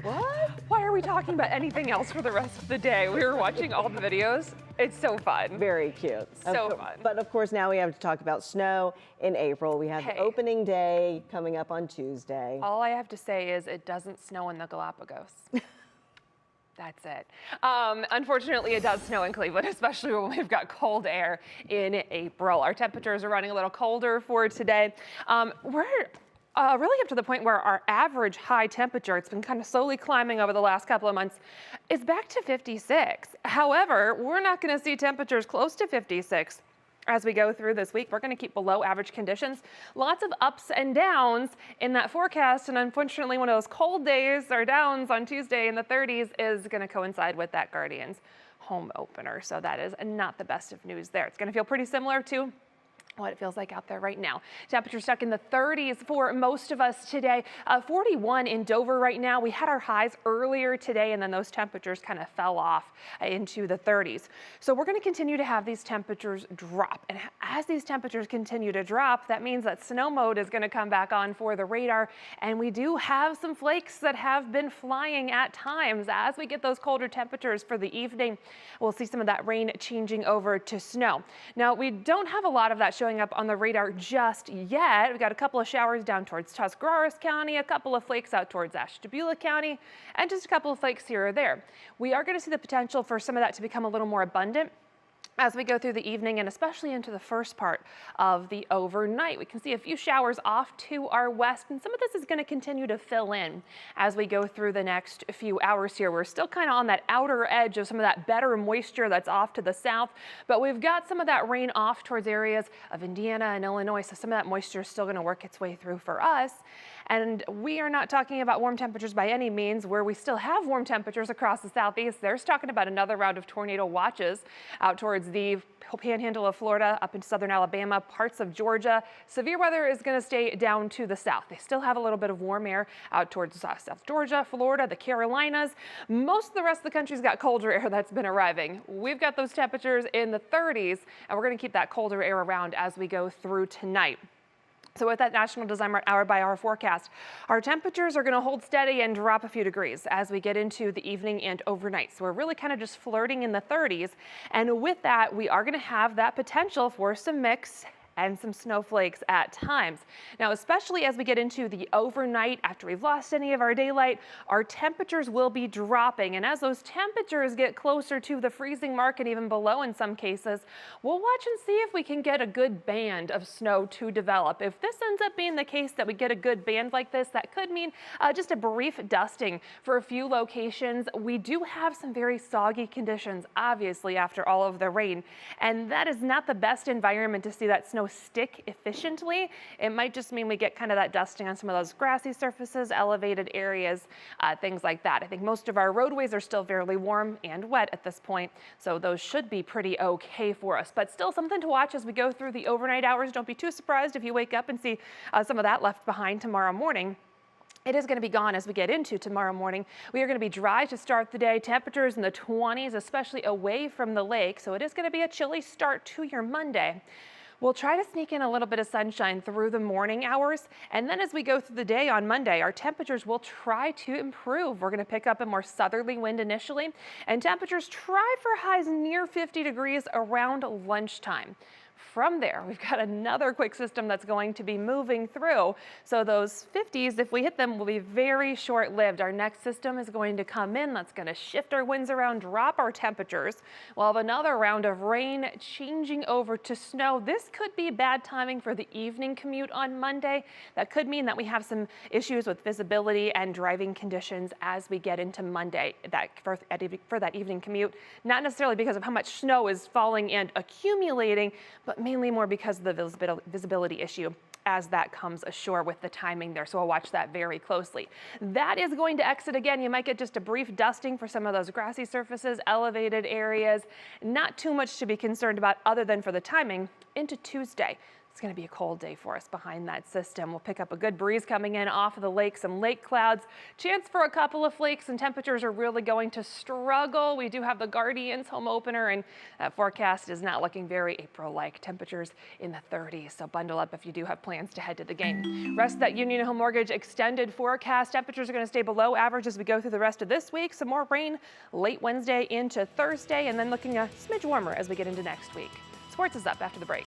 What? Why are we talking about anything else for the rest of the day? We were watching all the videos. It's so fun. Very cute. So fun. But of course, now we have to talk about snow in April. We have Hey. opening day coming up on Tuesday. All I have to say is it doesn't snow in the Galapagos. That's it. Unfortunately, it does snow in Cleveland, especially when we've got cold air in April. Our temperatures are running a little colder for today. We're really up to the point where our average high temperature, it's been kind of slowly climbing over the last couple of months, is back to 56. However, we're not going to see temperatures close to 56. As we go through this week, we're going to keep below average conditions. Lots of ups and downs in that forecast. And unfortunately, one of those cold days or downs on Tuesday in the 30s is going to coincide with that Guardians home opener. So that is not the best of news there. It's going to feel pretty similar to what it feels like out there right now. Temperature stuck in the 30s for most of us today. 41 in Dover right now. We had our highs earlier today, and then those temperatures kind of fell off into the 30s. So we're going to continue to have these temperatures drop. And as these temperatures continue to drop, that means that snow mode is going to come back on for the radar. And we do have some flakes that have been flying at times. As we get those colder temperatures for the evening, we'll see some of that rain changing over to snow. Now, we don't have a lot of that showing up on the radar just yet. We've got a couple of showers down towards Tuscarawas County, a couple of flakes out towards Ashtabula County, and just a couple of flakes here or there. We are going to see the potential for some of that to become a little more abundant as we go through the evening and especially into the first part of the overnight. We can see a few showers off to our west, and some of this is going to continue to fill in as we go through the next few hours here. We're still kind of on that outer edge of some of that better moisture that's off to the south, but we've got some of that rain off towards areas of Indiana and Illinois, so some of that moisture is still going to work its way through for us. And we are not talking about warm temperatures by any means. Where we still have warm temperatures across the southeast, there's talking about another round of tornado watches out towards the panhandle of Florida, up into southern Alabama, parts of Georgia. Severe weather is going to stay down to the south. They still have a little bit of warm air out towards South Georgia, Florida, the Carolinas. Most of the rest of the country's got colder air that's been arriving. We've got those temperatures in the 30s, and we're going to keep that colder air around as we go through tonight. So with that National Design hour-by-hour forecast, our temperatures are going to hold steady and drop a few degrees as we get into the evening and overnight. So we're really kind of just flirting in the 30s. And with that, we are going to have that potential for some mix and some snowflakes at times. Now, especially as we get into the overnight, after we've lost any of our daylight, our temperatures will be dropping. And as those temperatures get closer to the freezing mark and even below in some cases, we'll watch and see if we can get a good band of snow to develop. If this ends up being the case that we get a good band like this, that could mean just a brief dusting for a few locations. We do have some very soggy conditions, obviously, after all of the rain. And that is not the best environment to see that snow stick efficiently. It might just mean we get kind of that dusting on some of those grassy surfaces, elevated areas, things like that. I think most of our roadways are still fairly warm and wet at this point, so those should be pretty okay for us. But still something to watch as we go through the overnight hours. Don't be too surprised if you wake up and see some of that left behind tomorrow morning. It is going to be gone as we get into tomorrow morning. We are going to be dry to start the day. Temperatures in the 20s, especially away from the lake. So it is going to be a chilly start to your Monday. We'll try to sneak in a little bit of sunshine through the morning hours. And then as we go through the day on Monday, our temperatures will try to improve. We're going to pick up a more southerly wind initially, and temperatures try for highs near 50 degrees around lunchtime. From there, we've got another quick system that's going to be moving through. So those 50s, if we hit them, will be very short-lived. Our next system is going to come in. That's going to shift our winds around, drop our temperatures. We'll have another round of rain changing over to snow. This could be bad timing for the evening commute on Monday. That could mean that we have some issues with visibility and driving conditions as we get into Monday for that evening commute. Not necessarily because of how much snow is falling and accumulating, but mainly more because of the visibility issue as that comes ashore with the timing there. So we'll watch that very closely. That is going to exit again. You might get just a brief dusting for some of those grassy surfaces, elevated areas. Not too much to be concerned about other than for the timing into Tuesday. It's going to be a cold day for us behind that system. We'll pick up a good breeze coming in off of the lake, some lake clouds, chance for a couple of flakes, and temperatures are really going to struggle. We do have the Guardians home opener, and that forecast is not looking very April-like. Temperatures in the 30s, so bundle up if you do have plans to head to the game. Rest of that Union Home Mortgage extended forecast. Temperatures are going to stay below average as we go through the rest of this week. Some more rain late Wednesday into Thursday, and then looking a smidge warmer as we get into next week. Sports is up after the break.